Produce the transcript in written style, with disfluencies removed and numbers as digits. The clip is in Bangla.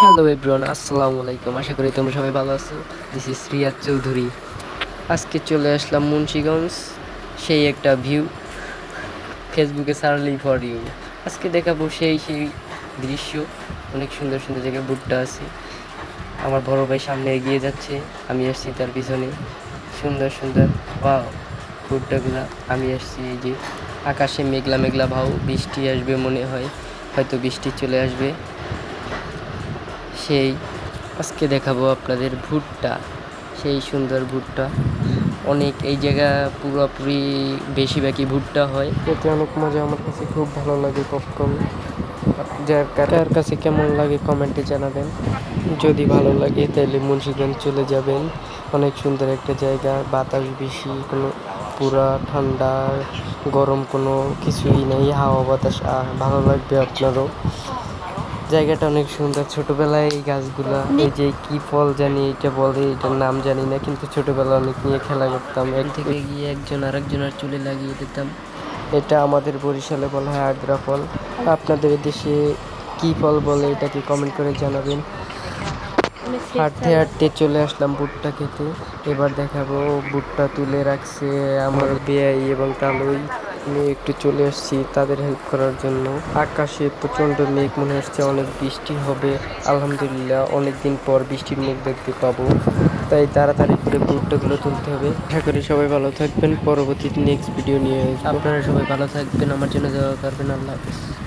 হ্যালো এভরিওয়ান, আসসালামু আলাইকুম। আশা করি তোমরা সবাই ভালো আছো। This is Riyad Chowdhury. আজকে চলে আসলাম মুন্সিগঞ্জ। সেই একটা ভিউ ফেসবুকে সার্লি ফর ইউ। আজকে দেখাবো সেই দৃশ্য। অনেক সুন্দর সুন্দর জায়গায় ভুট্টা আছে। আমার বড় ভাই সামনে এগিয়ে যাচ্ছে, আমি আসছি তার পিছনে। সুন্দর সুন্দর ওয়াও ভুট্টাগুলা। আমি আসছি এই যে আকাশে মেঘলা মেঘলা ভাও, বৃষ্টি আসবে মনে হয়, হয়তো বৃষ্টি চলে আসবে। সেই আজকে দেখাবো আপনাদের ভুট্টা, সেই সুন্দর ভুট্টা। অনেক এই জায়গা পুরোপুরি বেশিরভাগই ভুট্টা হয়, এতে অনেক মজা। আমার কাছে খুব ভালো লাগে পপকর্ন। যার কার কাছে কেমন লাগে কমেন্টে জানাবেন। যদি ভালো লাগে তাহলে মুন্সিগঞ্জ চলে যাবেন। অনেক সুন্দর একটা জায়গা, বাতাস বেশি, কোনো পুরা ঠান্ডা গরম কোনো কিছুই নেই, হাওয়া বাতাস ভালো লাগবে আপনারও। জায়গাটা অনেক সুন্দর। ছোটবেলায় এই গাছগুলা, এই যে কি ফল জানি এটা বলে, এটার নাম জানি না, কিন্তু ছোটবেলায় অনেক নিয়ে খেলা করতাম। এক থেকে গিয়ে একজন আরেকজনের চুলে লাগিয়ে দিতাম। এটা আমাদের বরিশালে বলা হয় আগ্রা ফল। আপনাদের দেশে কি ফল বলে এটাকে কমেন্ট করে জানাবেন। হাঁটতে হাঁটতে চলে আসলাম ভুট্টা খেতে। এবার দেখাবো ভুট্টা তুলে রাখছে আমার বেয়াই এবং তালুই। আমি একটু চলে আসছি তাদের হেল্প করার জন্য। আকাশে প্রচণ্ড মেঘ, মনে হচ্ছে অনেক বৃষ্টি হবে। আলহামদুলিল্লাহ, অনেকদিন পর বৃষ্টির মুখ দেখতে পাবো, তাই তাড়াতাড়ি করে ভুট্টাগুলো তুলতে হবে। আশা করি সবাই ভালো থাকবেন। পরবর্তী নেক্সট ভিডিও নিয়ে আসবো। আপনারা সবাই ভালো থাকবেন, আমার জন্য দোয়া করবেন। আল্লাহ হাফেজ।